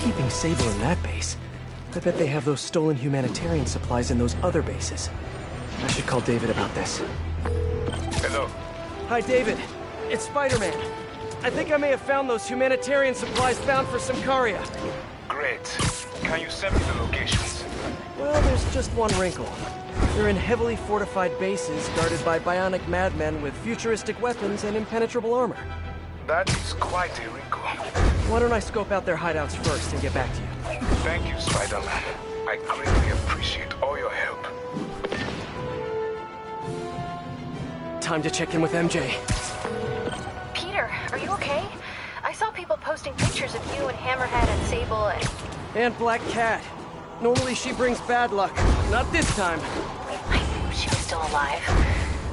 keeping Sable in that base? I bet they have those stolen humanitarian supplies in those other bases. I should call David about this. Hello. Hi, David. It's Spiderman. I think I may have found those humanitarian supplies bound for Symkaria. Great. Can you send me the locations? Well, there's just one wrinkle. They're in heavily fortified bases guarded by bionic madmen with futuristic weapons and impenetrable armor. That is quite a wrinkle. Why don't I scope out their hideouts first and get back to you? Thank you, Spider-Man. I greatly appreciate all your help. Time to check in with MJ. Peter, are you okay? I saw people posting pictures of you and Hammerhead and Sable And Black Cat. Normally she brings bad luck. Not this time. I knew she was still alive.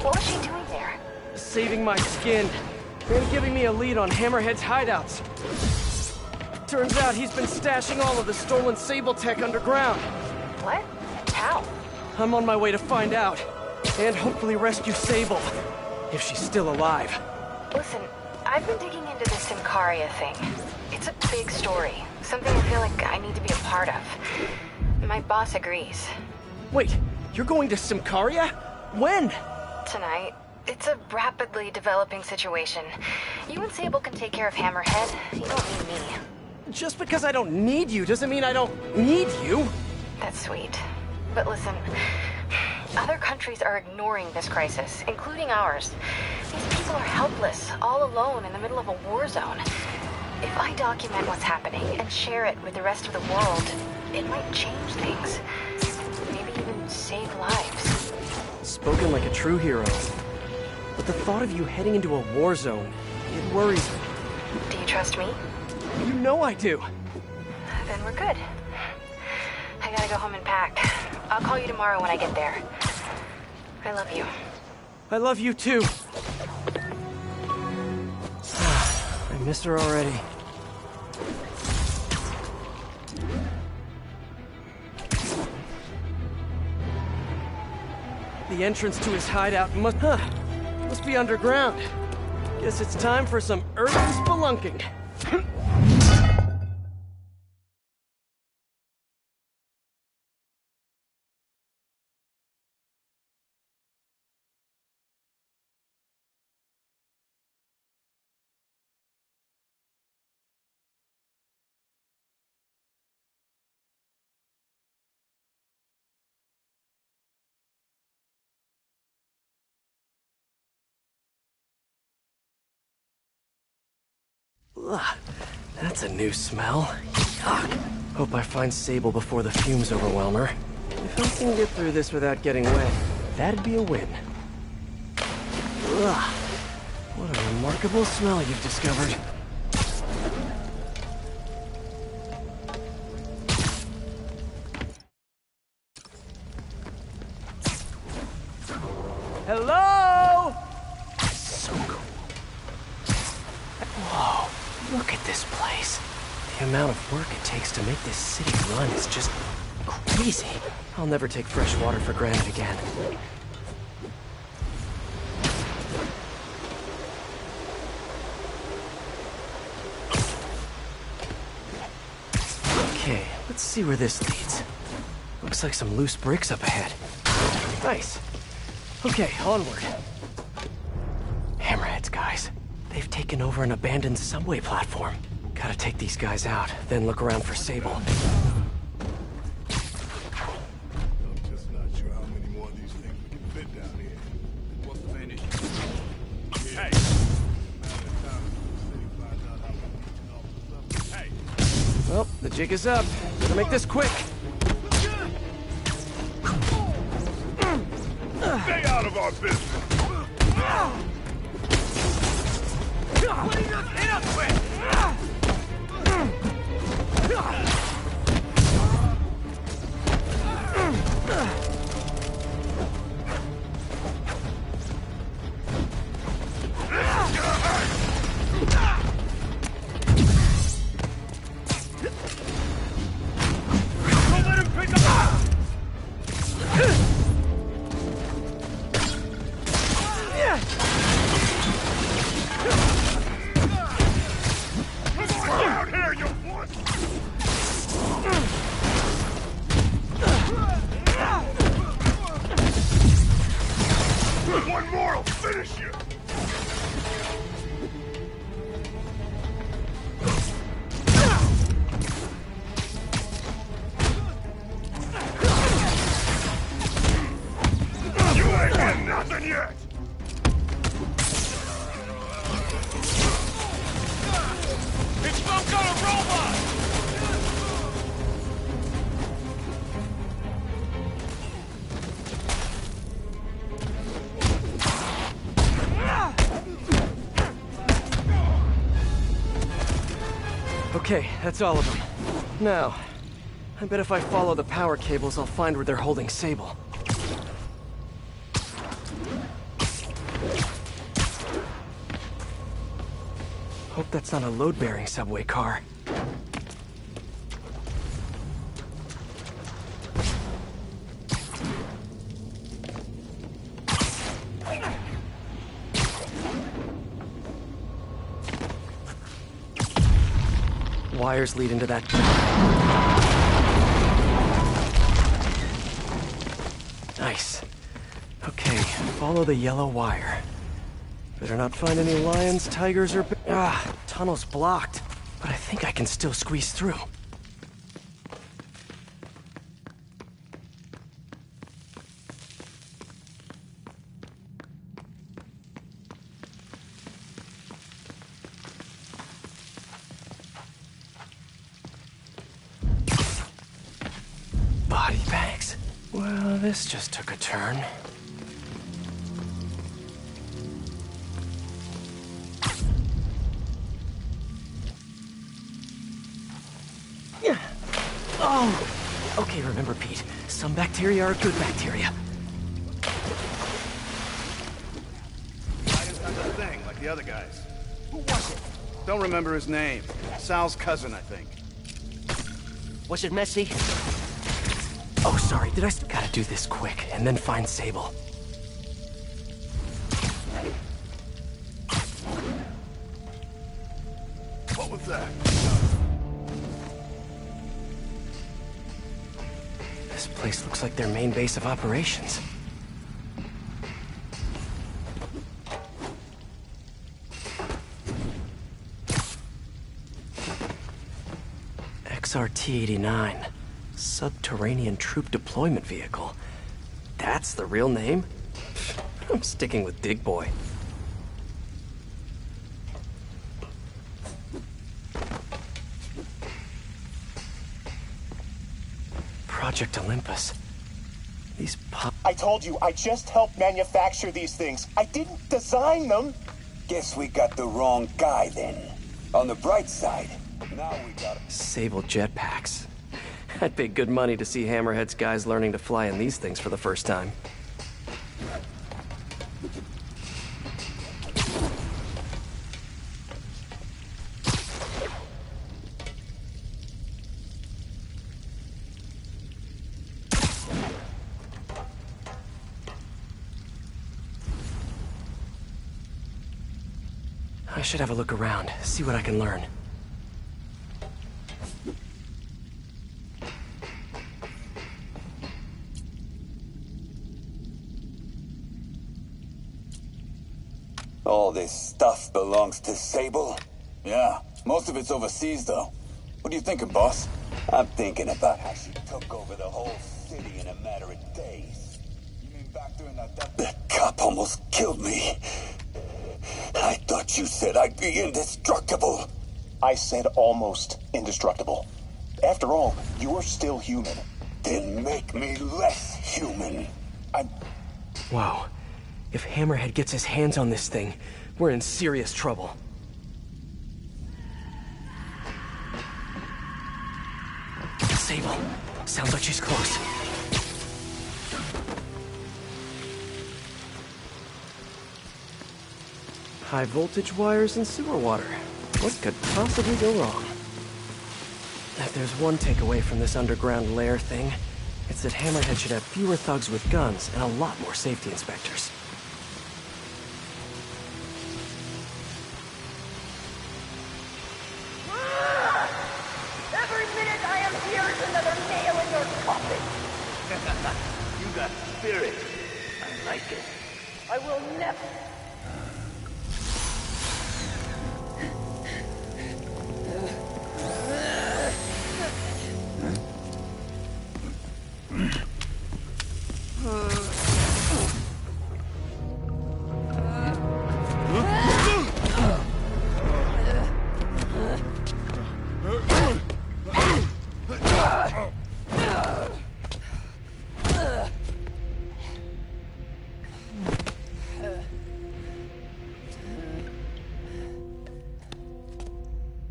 What was she doing there? Saving my skin. And giving me a lead on Hammerhead's hideouts. Turns out he's been stashing all of the stolen Sable tech underground. What? How? I'm on my way to find out. And hopefully rescue Sable. If she's still alive. Listen, I've been digging into this Symkaria thing. It's a big story. Something I feel like I need to be a part of. My boss agrees. Wait, you're going to Symkaria? When? Tonight. It's a rapidly developing situation. You and Sable can take care of Hammerhead. You don't need me. Just because I don't need you doesn't mean I don't need you. That's sweet. But listen, other countries are ignoring this crisis, including ours. These people are helpless, all alone in the middle of a war zone. If I document what's happening and share it with the rest of the world, it might change things. Maybe even save lives. Spoken like a true hero. But the thought of you heading into a war zone, it worries me. Do you trust me? You know I do. Then we're good. I gotta go home and pack. I'll call you tomorrow when I get there. I love you. I love you too. I miss her already. The entrance to his hideout must be underground. Guess it's time for some urban spelunking. Ugh, that's a new smell. Yuck. Hope I find Sable before the fumes overwhelm her. If I can get through this without getting wet, that'd be a win. Ugh, what a remarkable smell you've discovered. Hello? So cool. Whoa. Look at this place. The amount of work it takes to make this city run is just crazy. I'll never take fresh water for granted again. Okay, let's see where this leads. Looks like some loose bricks up ahead. Nice. Okay, onward. Hammerheads, guys. They've taken over an abandoned subway platform. Gotta take these guys out, then look around for Sable. I'm just not sure how many more of these things we can fit down here. What's the main issue? Hey! Hey! Well, the jig is up. Gotta make this quick. Stay out of our business! What are you gonna hit us with? Don't let him pick up! Out here, you wuss! You ain't getting nothing yet! It's some kind of robot! Okay, that's all of them. Now, I bet if I follow the power cables, I'll find where they're holding Sable. Hope that's not a load-bearing subway car. Wires lead into that. Nice. Okay, follow the yellow wire. Better not find any lions, tigers, or... tunnel's blocked. But I think I can still squeeze through. Body bags? Well, this just took a turn. Oh! Okay, remember, Pete. Some bacteria are good bacteria. Tiger's not the thing, like the other guys. Who was it? Don't remember his name. Sal's cousin, I think. Was it messy? Oh, sorry, did I... Gotta do this quick, and then find Sable. What was that? This place looks like their main base of operations. XRT-89. Subterranean Troop Deployment Vehicle. That's the real name? I'm sticking with Dig Boy. Project Olympus. These I told you, I just helped manufacture these things. I didn't design them. Guess we got the wrong guy then. On the bright side, now we got Sable jetpacks. I'd pay good money to see Hammerhead's guys learning to fly in these things for the first time. I should have a look around, see what I can learn. all this stuff belongs to Sable? Yeah, most of it's overseas though. What are you thinking, boss? I'm thinking about how she took over the whole city in a matter of days. You mean back during that... The cop almost killed me. I thought you said I'd be indestructible. I said almost indestructible. After all, you're still human. Then make me less human. Wow. If Hammerhead gets his hands on this thing, we're in serious trouble. Sable. Sounds like she's close. High voltage wires and sewer water. What could possibly go wrong? If there's one takeaway from this underground lair thing, it's that Hammerhead should have fewer thugs with guns and a lot more safety inspectors. Every minute I am here is another nail in your coffin. You got spirit. I like it. I will never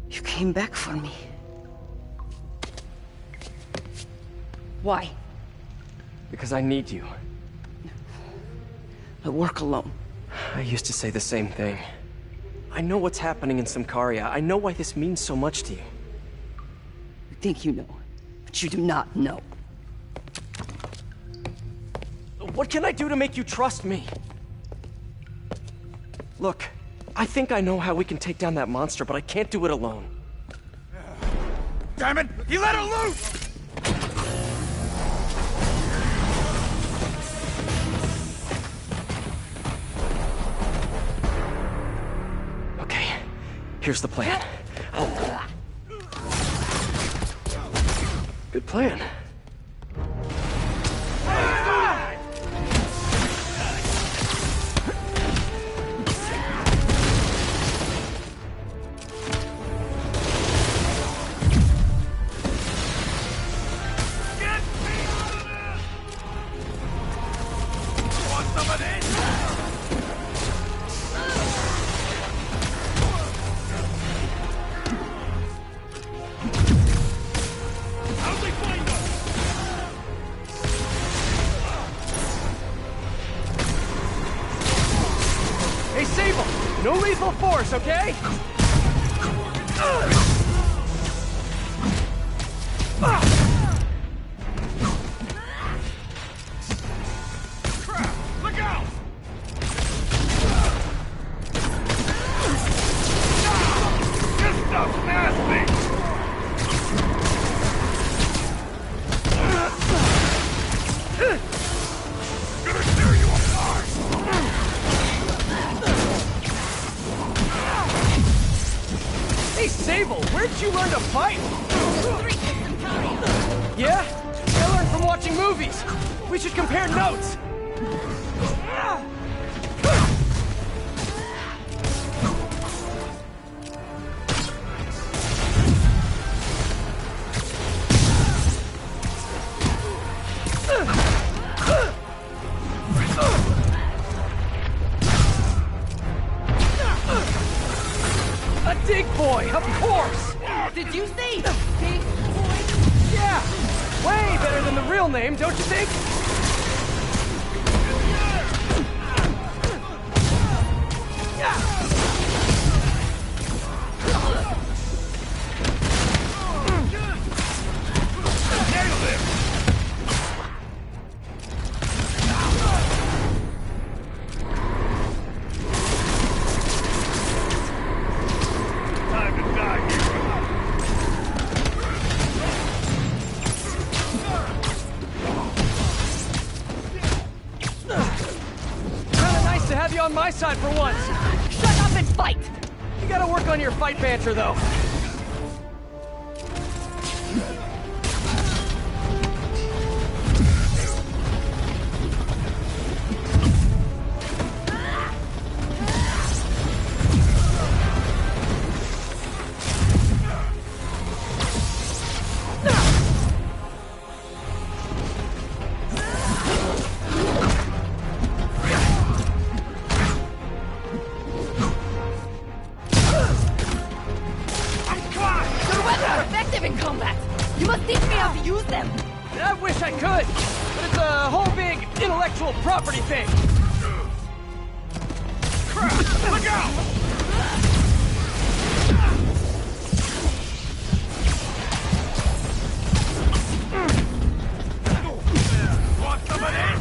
You came back for me. Why? Because I need you. I work alone. I used to say the same thing. I know what's happening in Symkaria. I know why this means so much to you. You think you know, but you do not know. What can I do to make you trust me? Look, I think I know how we can take down that monster, but I can't do it alone. Damn it! He let her loose! Okay, here's the plan. Good plan. Hey, Sable! No lethal force, okay? Crap! Look out! This stuff's nasty! Gonna tear you apart! Hey, Sable, where'd you learn to fight? Yeah? I learned from watching movies. We should compare notes. A dig boy, of course! Did you say big boy? Yeah! Way better than the real name, don't you think? Time to die, hero! Kinda nice to have you on my side for once. Shut up and fight! You gotta work on your fight banter, though. Your weapons are effective in combat! You must teach me how to use them! I wish I could, but it's a whole big intellectual property thing. Crap! Look out! Want some of this?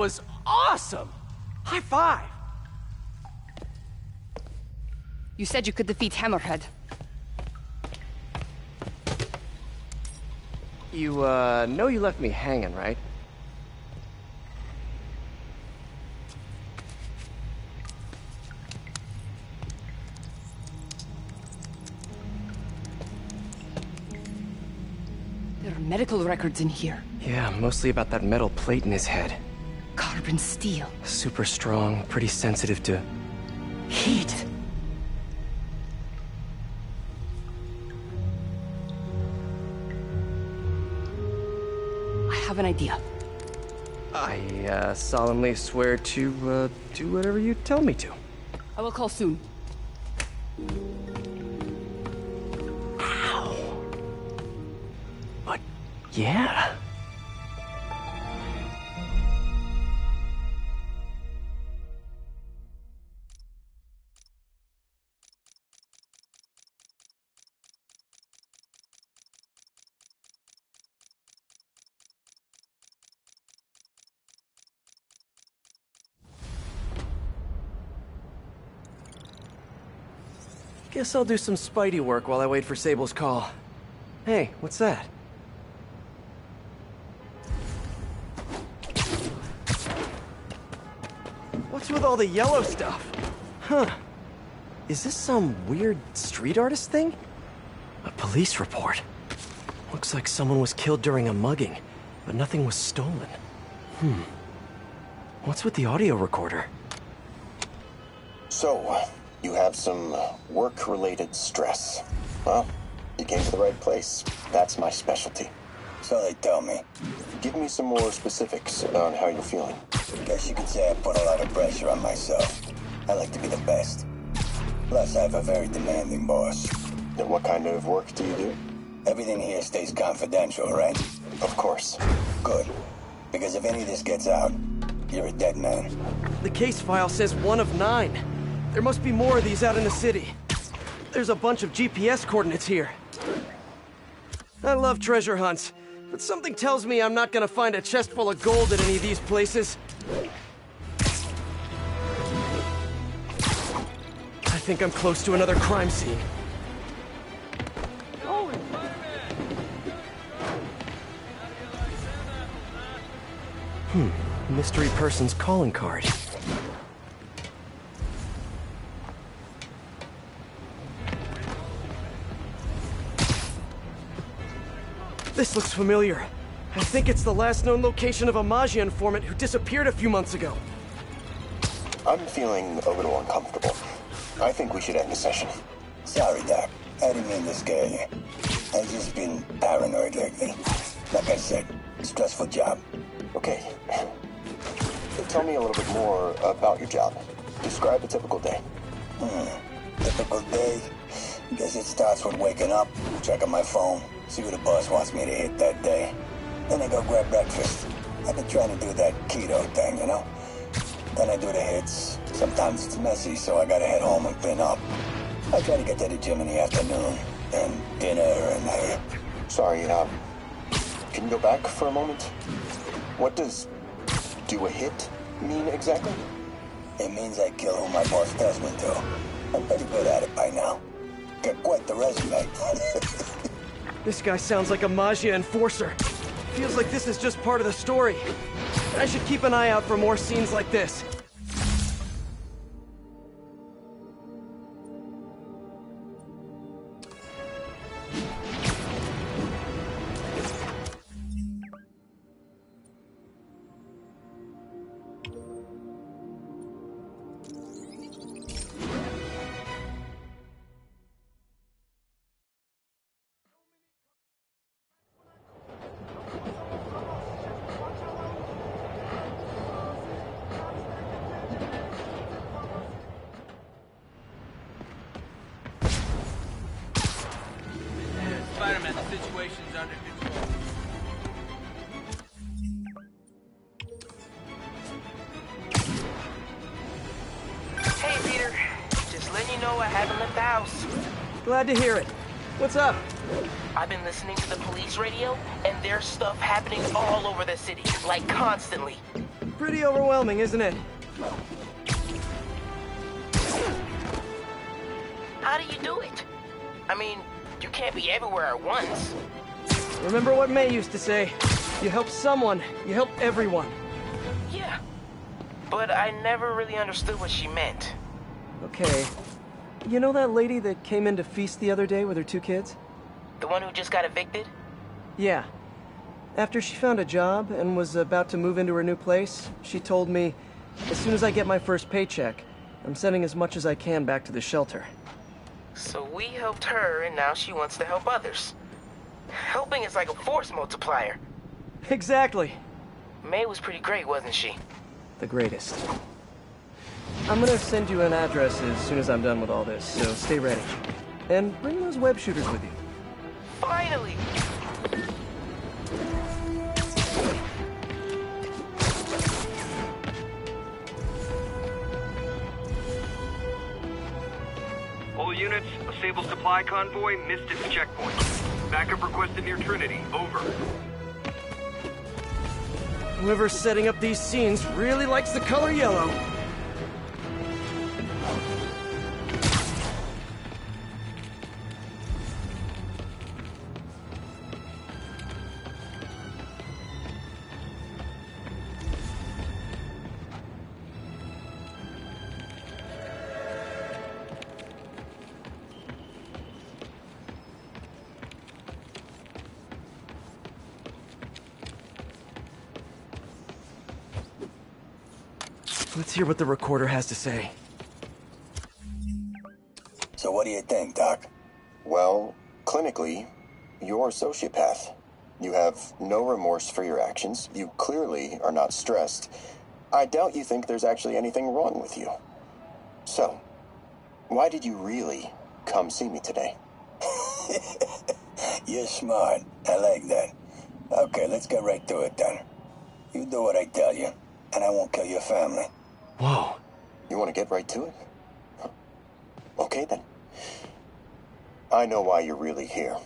was awesome! High five! You said you could defeat Hammerhead. You, know you left me hanging, right? There are medical records in here. Yeah, mostly about that metal plate in his head. Carbon steel. Super strong, pretty sensitive to Heat. I have an idea. I, solemnly swear to, do whatever you tell me to. I will call soon. Ow. But, yeah. Guess I'll do some Spidey work while I wait for Sable's call. Hey, what's that? What's with all the yellow stuff? Huh. Is this some weird street artist thing? A police report. Looks like someone was killed during a mugging, but nothing was stolen. What's with the audio recorder? So, you have some work-related stress. Well, you came to the right place. That's my specialty. So they tell me. Give me some more specifics about how you're feeling. Guess you could say I put a lot of pressure on myself. I like to be the best. Plus, I have a very demanding boss. And what kind of work do you do? Everything here stays confidential, right? Of course. Good. Because if any of this gets out, you're a dead man. The case file says 1 of 9. There must be more of these out in the city. There's a bunch of GPS coordinates here. I love treasure hunts, but something tells me I'm not gonna find a chest full of gold at any of these places. I think I'm close to another crime scene. Mystery person's calling card. This looks familiar. I think it's the last known location of a Maggia informant who disappeared a few months ago. I'm feeling a little uncomfortable. I think we should end the session. Sorry, Doc. I didn't mean to scare you. I've just been paranoid lately. Like I said, stressful job. Okay. Tell me a little bit more about your job. Describe a typical day. Typical day? Guess it starts with waking up, checking my phone, see what the boss wants me to hit that day. Then I go grab breakfast. I've been trying to do that keto thing, you know? Then I do the hits. Sometimes it's messy, so I gotta head home and clean up. I try to get to the gym in the afternoon, then dinner, and Sorry, can you go back for a moment? What does do a hit mean exactly? It means I kill who my boss tells me to. I'm pretty good at it by now. Got quite the resume. This guy sounds like a Maggia enforcer. Feels like this is just part of the story. I should keep an eye out for more scenes like this. Spiderman, the situation's under control. Hey, Peter. Just letting you know I haven't left the house. Glad to hear it. What's up? I've been listening to the police radio, and there's stuff happening all over the city, like constantly. Pretty overwhelming, isn't it? How do you do it? I mean, you can't be everywhere at once. Remember what May used to say? You help someone, you help everyone. Yeah. But I never really understood what she meant. Okay. You know that lady that came in to feast the other day with her 2 kids? The one who just got evicted? Yeah. After she found a job and was about to move into her new place, she told me, as soon as I get my first paycheck, I'm sending as much as I can back to the shelter. So we helped her, and now she wants to help others. Helping is like a force multiplier. Exactly. May was pretty great, wasn't she? The greatest. I'm gonna send you an address as soon as I'm done with all this, so stay ready. And bring those web shooters with you. Finally! All units, a Sable supply convoy missed its checkpoint. Backup requested near Trinity. Over. Whoever's setting up these scenes really likes the color yellow. Let's hear what the recorder has to say. So what do you think, Doc? Well, clinically, you're a sociopath. You have no remorse for your actions. You clearly are not stressed. I doubt you think there's actually anything wrong with you. So, why did you really come see me today? You're smart. I like that. Okay, let's get right to it then. You do what I tell you, and I won't kill your family. Whoa. You want to get right to it? Huh. Okay, then. I know why you're really here.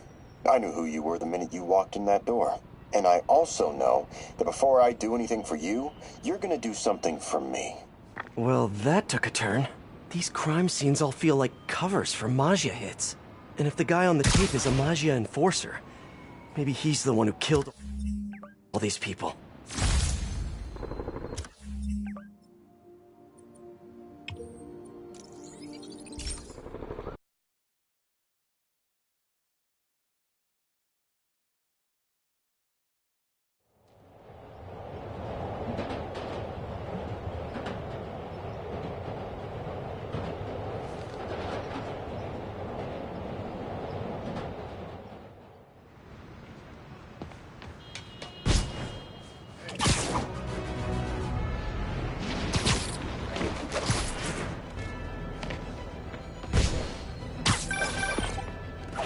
I knew who you were the minute you walked in that door. And I also know that before I do anything for you, you're gonna do something for me. Well, that took a turn. These crime scenes all feel like covers for Maggia hits. And if the guy on the tape is a Maggia enforcer, maybe he's the one who killed all these people.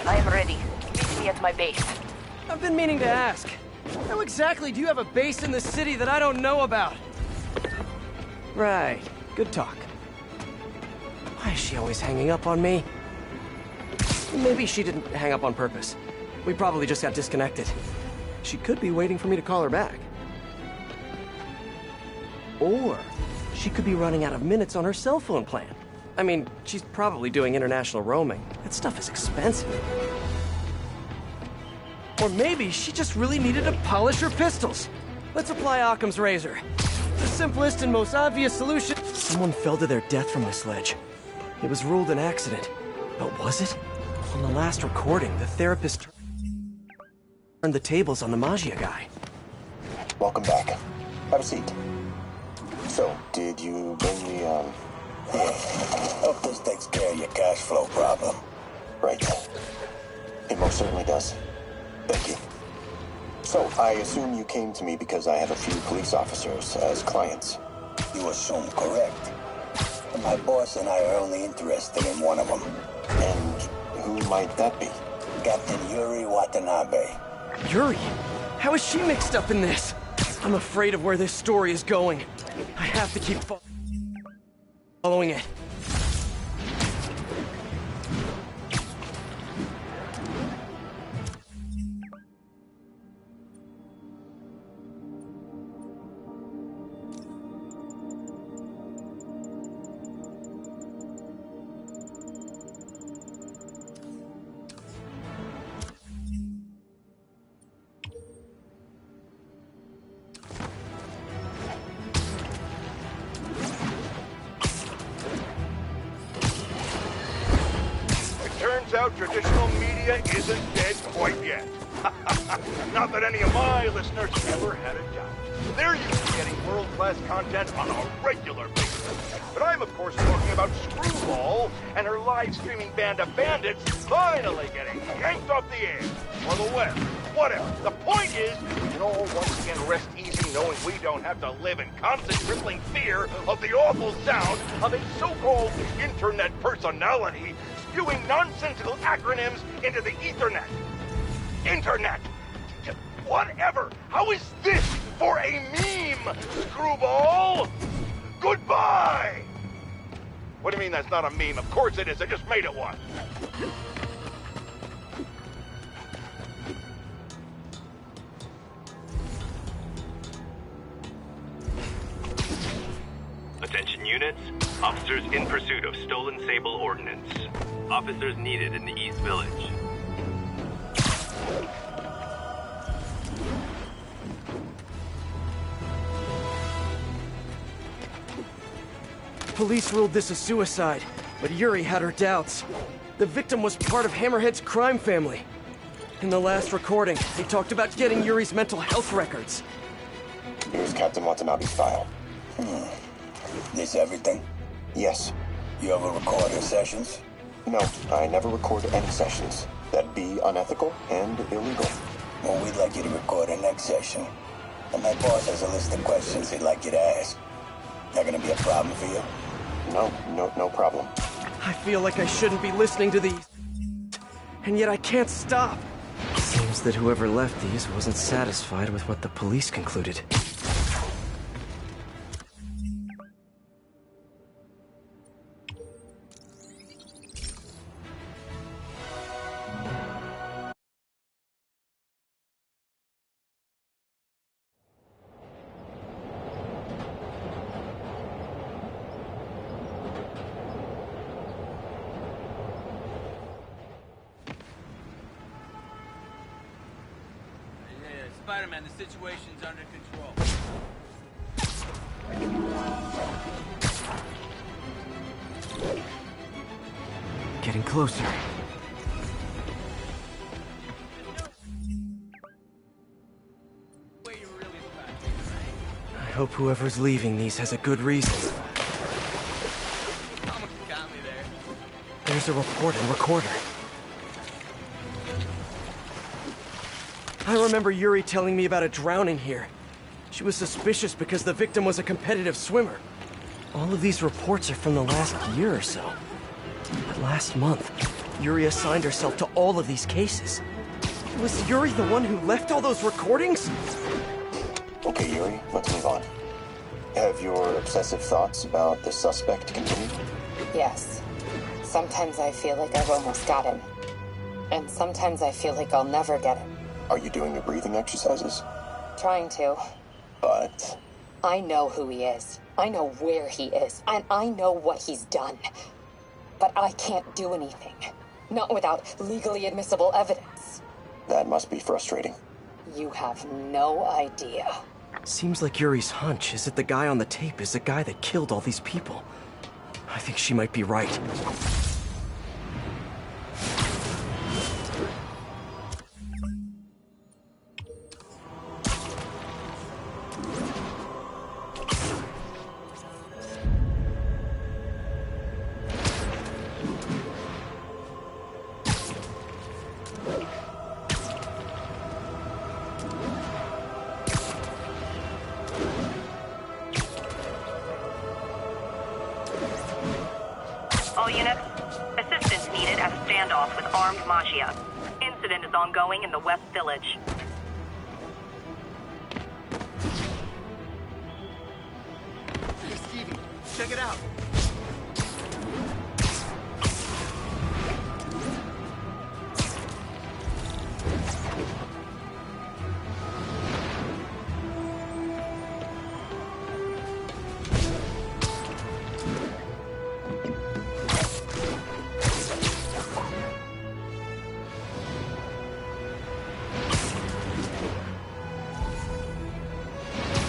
I am ready. Meet me at my base. I've been meaning to ask. How exactly do you have a base in the city that I don't know about? Right. Good talk. Why is she always hanging up on me? Maybe she didn't hang up on purpose. We probably just got disconnected. She could be waiting for me to call her back. Or she could be running out of minutes on her cell phone plan. I mean, she's probably doing international roaming. That stuff is expensive. Or maybe she just really needed to polish her pistols. Let's apply Occam's razor. The simplest and most obvious solution. Someone fell to their death from this ledge. It was ruled an accident. But was it? On the last recording, the therapist turned the tables on the Maggia guy. Welcome back. Have a seat. So, did you bring the, Yeah. Hope this takes care of your cash flow problem. Right. It most certainly does. Thank you. So, I assume you came to me because I have a few police officers as clients. You assume correct. And my boss and I are only interested in one of them. And who might that be? Captain Yuri Watanabe. Yuri? How is she mixed up in this? I'm afraid of where this story is going. I have to keep following it. turns out traditional media isn't dead quite yet. Not that any of my listeners ever had a doubt. They're used to getting world-class content on a regular basis. But I'm, of course, talking about Screwball and her live-streaming band of bandits finally getting yanked off the air. Or the web. Whatever. The point is, we can all once again rest easy knowing we don't have to live in constant crippling fear of the awful sound of a so-called internet personality spewing nonsensical acronyms into the Ethernet. Internet! Whatever! How is this for a meme, Screwball? Goodbye! What do you mean that's not a meme? Of course it is, I just made it one. Attention units. Officers in pursuit of stolen Sable ordnance. Officers needed in the East Village. Police ruled this a suicide, but Yuri had her doubts. The victim was part of Hammerhead's crime family. In the last recording, they talked about getting Yuri's mental health records. Here's Captain Watanabe's file. This everything? Yes. You ever record her sessions? No, I never record any sessions. That'd be unethical and illegal. Well, we'd like you to record her next session. And my boss has a list of questions he'd like you to ask. That gonna be a problem for you? No problem. I feel like I shouldn't be listening to these. And yet I can't stop. Seems that whoever left these wasn't satisfied with what the police concluded. Spiderman, the situation's under control. Getting closer. I hope whoever's leaving these has a good reason. Almost got me there. There's a report and recorder. I remember Yuri telling me about a drowning here. She was suspicious because the victim was a competitive swimmer. All of these reports are from the last year or so. But last month, Yuri assigned herself to all of these cases. Was Yuri the one who left all those recordings? Okay, Yuri, let's move on. Have your obsessive thoughts about the suspect continued? Yes. Sometimes I feel like I've almost got him. And sometimes I feel like I'll never get him. Are you doing the breathing exercises? Trying to. But... I know who he is. I know where he is. And I know what he's done. But I can't do anything. Not without legally admissible evidence. That must be frustrating. You have no idea. Seems like Yuri's hunch is that the guy on the tape is the guy that killed all these people. I think she might be right. All units, assistance needed at a standoff with armed Mafia. Incident is ongoing in the West Village. Hey, Stevie, check it out.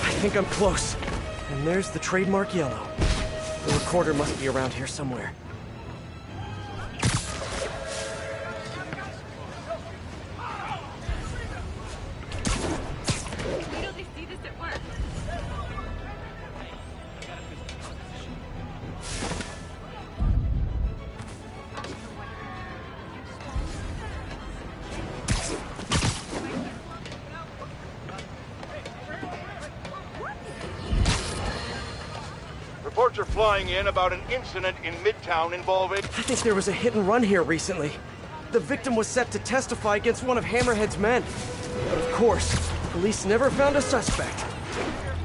I think I'm close. And there's the trademark yellow. The recorder must be around here somewhere. flying in about an incident in Midtown involving... I think there was a hit and run here recently. The victim was set to testify against one of Hammerhead's men. But of course, police never found a suspect.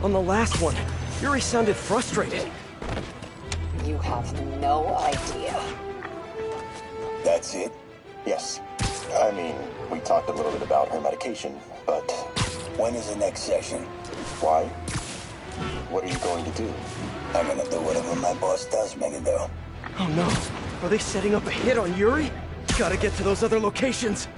On the last one, Yuri sounded frustrated. You have no idea. That's it? Yes. I mean, we talked a little bit about her medication, but... When is the next session? Why? What are you going to do? I'm gonna do whatever my boss tells me to do. Oh no. Are they setting up a hit on Yuri? Gotta get to those other locations.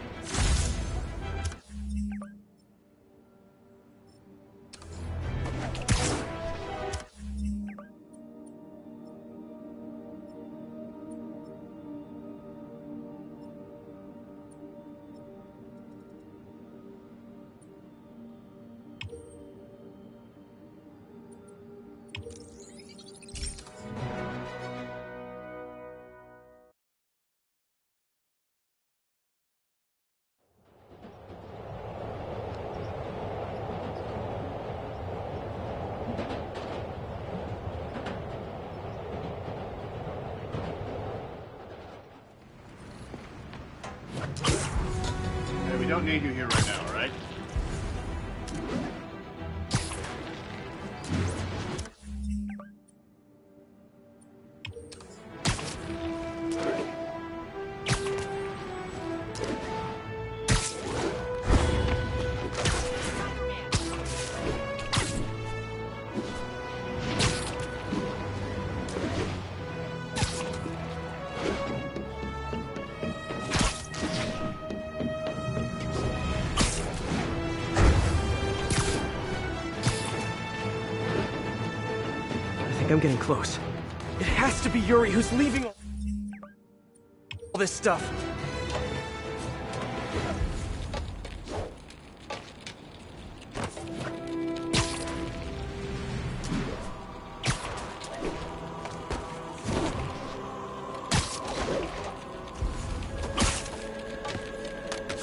We don't need you here right now, all right? I'm getting close. It has to be Yuri who's leaving all this stuff.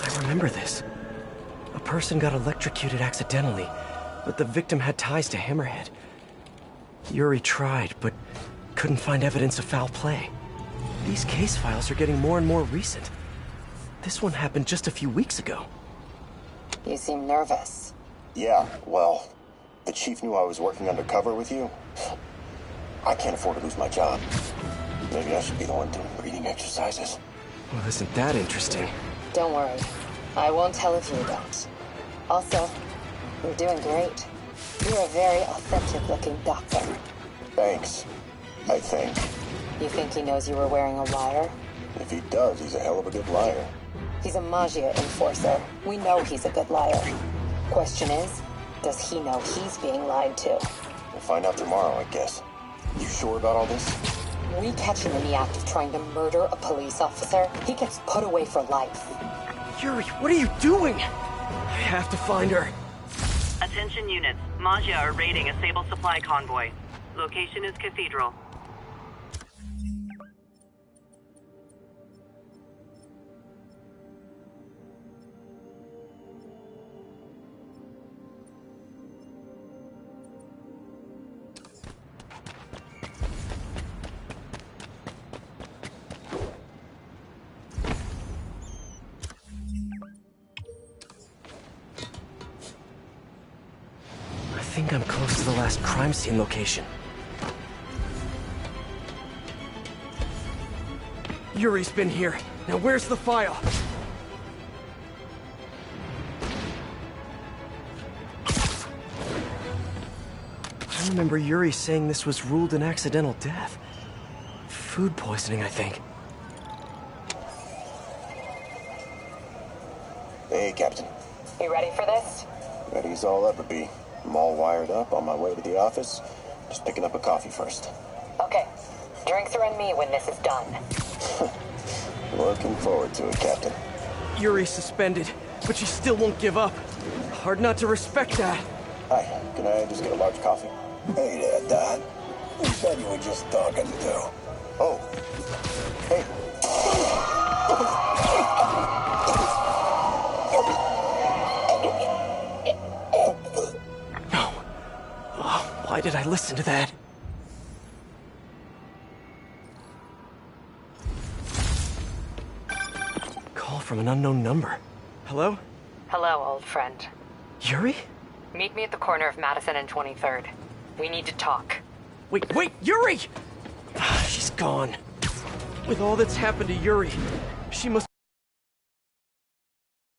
I remember this. A person got electrocuted accidentally, but the victim had ties to Hammerhead. Yuri tried, but couldn't find evidence of foul play. These case files are getting more and more recent. This one happened just a few weeks ago. You seem nervous. Yeah, well, the chief knew I was working undercover with you. I can't afford to lose my job. Maybe I should be the one doing breathing exercises. Well, isn't that interesting? Don't worry. I won't tell if you don't. Also, you're doing great. You're a very authentic-looking doctor. Thanks. I think. You think he knows you were wearing a wire? If he does, he's a hell of a good liar. He's a Magia enforcer. We know he's a good liar. Question is, does he know he's being lied to? We'll find out tomorrow, I guess. You sure about all this? We catch him in the act of trying to murder a police officer, he gets put away for life. Yuri, what are you doing? I have to find her. Attention units. Magia are raiding a Sable supply convoy. Location is Cathedral. I think I'm close to the last crime scene location. Yuri's been here. Now where's the file? I remember Yuri saying this was ruled an accidental death. Food poisoning, I think. Hey, Captain. You ready for this? Ready as I'll ever be. I'm all wired up, on my way to the office. Just picking up a coffee first. Okay. Drinks are on me when this is done. Looking forward to it, Captain. Yuri's suspended, but she still won't give up. Hard not to respect that. Hi, can I just get a large coffee? Hey there, Dad. Who said you were just talking to? Oh. Hey. No. Oh, why did I listen to that? from an unknown number. Hello? Hello, old friend. Yuri? Meet me at the corner of Madison and 23rd. We need to talk. Wait, Yuri! She's gone. With all that's happened to Yuri, she must...